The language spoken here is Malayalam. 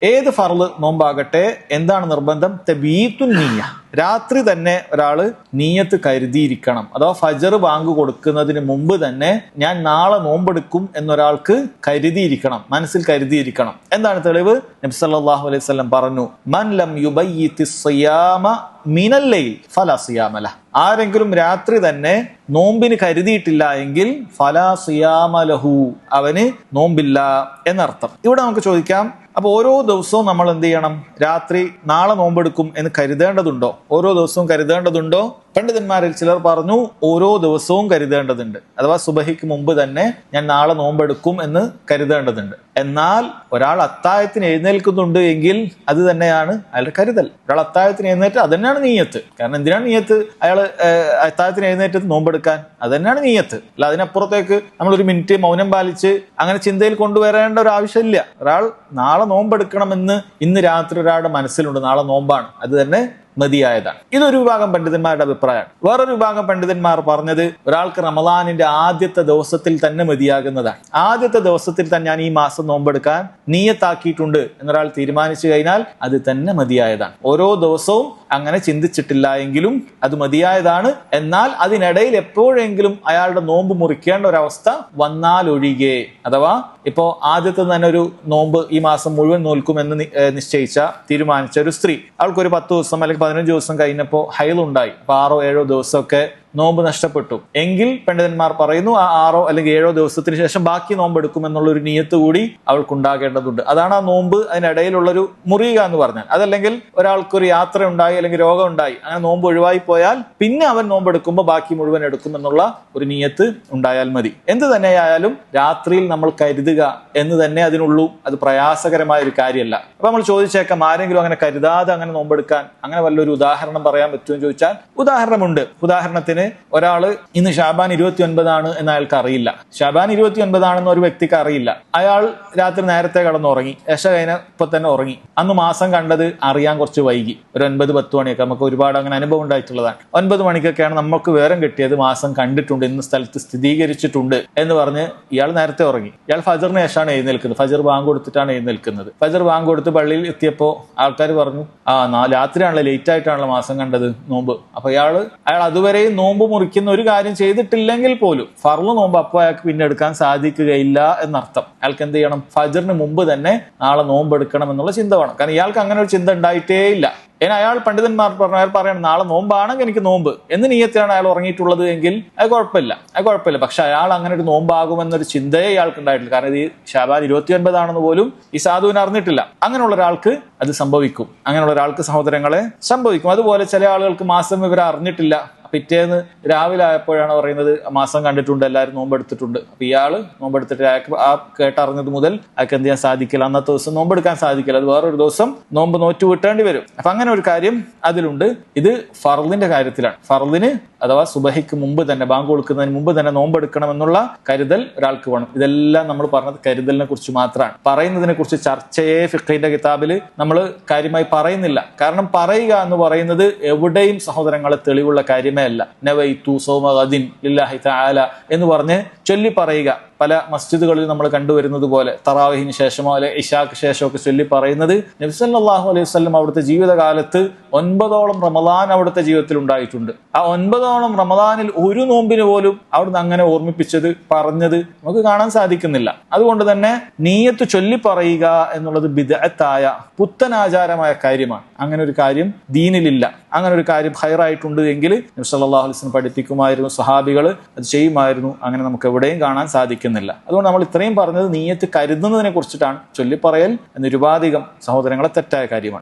ഏത് ഫർള് നോമ്പാകട്ടെ എന്താണ് നിർബന്ധം? തബീത്തുൻ നിയ്യ, രാത്രി തന്നെ ഒരാള് നീയത്ത് കരുതിയിരിക്കണം. അഥവാ ഫജർ ബാങ്ക് കൊടുക്കുന്നതിന് മുമ്പ് തന്നെ ഞാൻ നാളെ നോമ്പെടുക്കും എന്നൊരാൾക്ക് കരുതിയിരിക്കണം, മനസ്സിൽ കരുതിയിരിക്കണം. എന്താണ് തെളിവ്? നബി സല്ലല്ലാഹു അലൈഹി വസല്ലം പറഞ്ഞു, മൻ ലം യുബയ്യിത്തി സിയാമ മിനൽ ലൈൽ ഫലാ സിയാമ ലഹ്. ആരെങ്കിലും രാത്രി തന്നെ നോമ്പിന് കരുതിയിട്ടില്ല എങ്കിൽ ഫലാ സിയാമ ലഹു, അവന് നോമ്പില്ല എന്നർത്ഥം. ഇവിടെ നമുക്ക് ചോദിക്കാം, അപ്പൊ ഓരോ ദിവസവും നമ്മൾ എന്ത് ചെയ്യണം? രാത്രി നാളെ നോമ്പെടുക്കും എന്ന് കരുതേണ്ടതുണ്ടോ? ഓരോ ദിവസവും കരുതേണ്ടതുണ്ടോ? പണ്ഡിതന്മാരിൽ ചിലർ പറഞ്ഞു ഓരോ ദിവസവും കരുതേണ്ടതുണ്ട്. അഥവാ സുബഹിക്ക് മുമ്പ് തന്നെ ഞാൻ നാളെ നോമ്പെടുക്കും എന്ന് കരുതേണ്ടതുണ്ട്. എന്നാൽ ഒരാൾ അത്താഴത്തിന് എഴുന്നേൽക്കുന്നുണ്ട് എങ്കിൽ അത് തന്നെയാണ് അയാളുടെ കരുതൽ. ഒരാൾ അത്താഴത്തിന് എഴുന്നേറ്റ് അത് തന്നെയാണ് നീയത്ത്. കാരണം എന്തിനാണ് നീയത്ത്? അയാൾ അത്താഴത്തിന് എഴുന്നേറ്റ് നോമ്പെടുക്കാൻ, അത് തന്നെയാണ് നീയത്ത്. അല്ല അതിനപ്പുറത്തേക്ക് നമ്മൾ ഒരു മിനിറ്റ് മൗനം പാലിച്ച് അങ്ങനെ ചിന്തയിൽ കൊണ്ടുവരേണ്ട ഒരു ആവശ്യമില്ല. ഒരാൾ നാളെ നോമ്പെടുക്കണമെന്ന് ഇന്ന് രാത്രി ഒരാളുടെ മനസ്സിലുണ്ട്, നാളെ നോമ്പാണ്, അത് തന്നെ മതിയായതാണ്. ഇതൊരു വിഭാഗം പണ്ഡിതന്മാരുടെ അഭിപ്രായമാണ്. വേറൊരു വിഭാഗം പണ്ഡിതന്മാർ പറഞ്ഞത് ഒരാൾക്ക് റമളാനിന്റെ ആദ്യത്തെ ദിവസത്തിൽ തന്നെ മതിയാകുന്നതാണ്. ആദ്യത്തെ ദിവസത്തിൽ തന്നെ ഞാൻ ഈ മാസം നോമ്പെടുക്കാൻ നിയ്യത്താക്കിയിട്ടുണ്ട് എന്നൊരാൾ തീരുമാനിച്ചു കഴിഞ്ഞാൽ അത് തന്നെ മതിയായതാണ്. ഓരോ ദിവസവും അങ്ങനെ ചിന്തിച്ചിട്ടില്ല എങ്കിലും അത് മതിയായതാണ്. എന്നാൽ അതിനിടയിൽ എപ്പോഴെങ്കിലും അയാളുടെ നോമ്പ് മുറിക്കേണ്ട ഒരവസ്ഥ വന്നാൽ ഒഴികെ, അഥവാ ഇപ്പോ ആദ്യത്തെ തന്നെ ഒരു നോമ്പ് ഈ മാസം മുഴുവൻ നോൽക്കുമെന്ന് നിശ്ചയിച്ച തീരുമാനിച്ച ഒരു സ്ത്രീ, അവൾക്കൊരു 10 ദിവസം അല്ലെങ്കിൽ 15 ദിവസം കഴിഞ്ഞപ്പോൾ ഹൈലുണ്ടായി, അപ്പൊ 6 7 ദിവസമൊക്കെ നോമ്പ് നഷ്ടപ്പെട്ടു എങ്കിൽ പണ്ഡിതന്മാർ പറയുന്നു ആ 6 അല്ലെങ്കിൽ 7 ദിവസത്തിന് ശേഷം ബാക്കി നോമ്പ് എടുക്കും എന്നുള്ള ഒരു നിയത്ത് കൂടി അവൾക്കുണ്ടാകേണ്ടതുണ്ട്. അതാണ് ആ നോമ്പ് അതിനിടയിലുള്ളൊരു മുറിയുക എന്ന് പറഞ്ഞാൽ. അതല്ലെങ്കിൽ ഒരാൾക്കൊരു യാത്ര ഉണ്ടായി അല്ലെങ്കിൽ രോഗം ഉണ്ടായി, അങ്ങനെ നോമ്പ് ഒഴിവായി പോയാൽ പിന്നെ അവൻ നോമ്പെടുക്കുമ്പോൾ ബാക്കി മുഴുവൻ എടുക്കും എന്നുള്ള ഒരു നിയത്ത് ഉണ്ടായാൽ മതി. എന്ത് തന്നെയായാലും രാത്രിയിൽ നമ്മൾ കരുതുക എന്ന് തന്നെ അതിനുള്ളൂ. അത് പ്രയാസകരമായ ഒരു കാര്യമല്ല. അപ്പൊ നമ്മൾ ചോദിച്ചേക്കാം, ആരെങ്കിലും അങ്ങനെ കരുതാതെ അങ്ങനെ നോമ്പെടുക്കാൻ അങ്ങനെ വല്ലൊരു ഉദാഹരണം പറയാൻ പറ്റുമെന്ന് ചോദിച്ചാൽ ഉദാഹരണമുണ്ട്. ഉദാഹരണത്തിന് ഒരാള് ഇന്ന് ഷാബാൻ 29 എന്ന് അയാൾക്ക് അറിയില്ല. ഷാബാൻ 29 ഒരു വ്യക്തിക്ക് അറിയില്ല. അയാൾ രാത്രി നേരത്തെ കടന്നുറങ്ങി, ഏഷ കഴിഞ്ഞപ്പോ തന്നെ ഉറങ്ങി. അന്ന് മാസം കണ്ടത് അറിയാൻ കുറച്ച് വൈകി, ഒരു 9-10 മണിയൊക്കെ. നമുക്ക് ഒരുപാട് അങ്ങനെ അനുഭവം ഉണ്ടായിട്ടുള്ളതാണ്. 9 മണിക്കൊക്കെയാണ് നമുക്ക് വിവരം കിട്ടിയത് മാസം കണ്ടിട്ടുണ്ട്, ഇന്ന് സ്ഥലത്ത് സ്ഥിരീകരിച്ചിട്ടുണ്ട് എന്ന് പറഞ്ഞ് ഇയാൾ നേരത്തെ ഉറങ്ങി. ഇയാൾ ഫജറിന് ശേഷമാണ് എഴുന്നേൽക്കുന്നത്, ഫജർ ബാങ്ക് കൊടുത്തിട്ടാണ് എഴുന്നേൽക്കുന്നത്. ഫജർ ബാങ്ക് കൊടുത്ത് പള്ളിയിൽ എത്തിയപ്പോ ആൾക്കാർ പറഞ്ഞു, രാത്രിയാണല്ലോ, ലേറ്റ് ആയിട്ടാണല്ലോ മാസം കണ്ടത് നോമ്പ്. അപ്പൊ അയാൾ അതുവരെയും നോമ്പ് മുറിക്കുന്ന ഒരു കാര്യം ചെയ്തിട്ടില്ലെങ്കിൽ പോലും ഫർള് നോമ്പ് അപ്പോൾ അയാൾക്ക് പിന്നെ എടുക്കാൻ സാധിക്കുകയില്ല എന്നർത്ഥം. അയാൾക്ക് എന്ത് ചെയ്യണം? ഫജറിന് മുമ്പ് തന്നെ നാളെ നോമ്പ് എടുക്കണം എന്നുള്ള ചിന്ത വേണം. കാരണം ഇയാൾക്ക് അങ്ങനെ ഒരു ചിന്ത ഉണ്ടായിട്ടേ ഇല്ല. അയാൾ പണ്ഡിതന്മാർ അയാൾ പറയണം നാളെ നോമ്പാണെങ്കിൽ എനിക്ക് നോമ്പ് എന്ന് നിയത്തിലാണ് അയാൾ ഉറങ്ങിയിട്ടുള്ളത് എങ്കിൽ അത് കുഴപ്പമില്ല. പക്ഷെ അയാൾ അങ്ങനെ ഒരു നോമ്പാകുമെന്നൊരു ചിന്തയെ ഇയാൾക്ക് ഉണ്ടായിട്ടില്ല. കാരണം ഇത് ഷാബാൻ 29 പോലും ഈ സാധുവിന് അറിഞ്ഞിട്ടില്ല. അങ്ങനെയുള്ള ഒരാൾക്ക് അത് സംഭവിക്കും. അങ്ങനെയുള്ള ഒരാൾക്ക് സഹോദരങ്ങളെ സംഭവിക്കും. അതുപോലെ ചില ആളുകൾക്ക് മാസം ഇവർ അറിഞ്ഞിട്ടില്ല, പിറ്റേന്ന് രാവിലെ ആയപ്പോഴാണ് പറയുന്നത് മാസം കണ്ടിട്ടുണ്ട്, എല്ലാവരും നോമ്പെടുത്തിട്ടുണ്ട്. അപ്പൊ ഇയാള് നോമ്പെടുത്തിട്ട് അയാൾക്ക് ആ കേട്ടറിഞ്ഞത് മുതൽ അയാൾക്ക് എന്ത് ചെയ്യാൻ സാധിക്കില്ല, അന്നത്തെ ദിവസം നോമ്പെടുക്കാൻ സാധിക്കില്ല. അത് വേറൊരു ദിവസം നോമ്പ് നോറ്റ് വിട്ടേണ്ടി വരും. അപ്പൊ അങ്ങനെ ഒരു കാര്യം അതിലുണ്ട്. ഇത് ഫർളിന്റെ കാര്യത്തിലാണ്. ഫർളിന് അഥവാ സുബഹിക്ക് മുമ്പ് തന്നെ, ബാങ്ക് കൊടുക്കുന്നതിന് മുമ്പ് തന്നെ നോമ്പെടുക്കണം എന്നുള്ള കരുതൽ ഒരാൾക്ക് വേണം. ഇതെല്ലാം നമ്മൾ പറഞ്ഞത് കരുതലിനെ കുറിച്ച് മാത്രമാണ്. പറയുന്നതിനെ കുറിച്ച് ചർച്ചയെ ഫിഖ്ഹിന്റെ കിതാബിൽ നമ്മൾ കാര്യമായി പറയുന്നില്ല. കാരണം പറയുക എന്ന് പറയുന്നത് എവിടെയും സഹോദരങ്ങളെ തെളിവുള്ള കാര്യമേ അല്ല. നവൈതു സൗമ ഗദിൻ ലില്ലാഹി തആല എന്ന് പറഞ്ഞ് ചൊല്ലി പറയുക പല മസ്ജിദുകളിൽ നമ്മൾ കണ്ടുവരുന്നത് പോലെ തറാവീഹിന് ശേഷമോ അല്ലെ ഇശാക്ക് ശേഷമൊക്കെ ചൊല്ലി പറയുന്നത് നബി സല്ലല്ലാഹു അലൈഹി വസല്ലം അവിടുത്തെ ജീവിതകാലത്ത് 9 റമളാൻ അവിടുത്തെ ജീവിതത്തിൽ ഉണ്ടായിട്ടുണ്ട്. ആ 9 റമളാനിൽ ഒരു നോമ്പിന് പോലും അവിടുന്ന് അങ്ങനെ ഓർമ്മിപ്പിച്ചത് പറഞ്ഞത് നമുക്ക് കാണാൻ സാധിക്കുന്നില്ല. അതുകൊണ്ട് തന്നെ നീയത്ത് ചൊല്ലി പറയുക എന്നുള്ളത് ബിദ്അത്തായ പുത്തനാചാരമായ കാര്യമാണ്. അങ്ങനെ ഒരു കാര്യം ദീനിലില്ല. അങ്ങനെ ഒരു കാര്യം ഖൈറായിട്ടുണ്ട് എങ്കിൽ നബി സല്ലല്ലാഹു അലൈഹി വസല്ലം പഠിപ്പിക്കുമായിരുന്നു, സഹാബികൾ അത് ചെയ്യുമായിരുന്നു. അങ്ങനെ നമുക്ക് എവിടെയും കാണാൻ സാധിക്കുന്നില്ല. അതുകൊണ്ട് നമ്മൾ ഇത്രയും പറഞ്ഞത് നീയത്ത് കരുതുന്നതിനെ കുറിച്ചിട്ടാണ്. ചൊല്ലിപ്പറയൽ എന്ന നിരുപാധികം സഹോദരങ്ങളെ തെറ്റായ കാര്യമാണ്.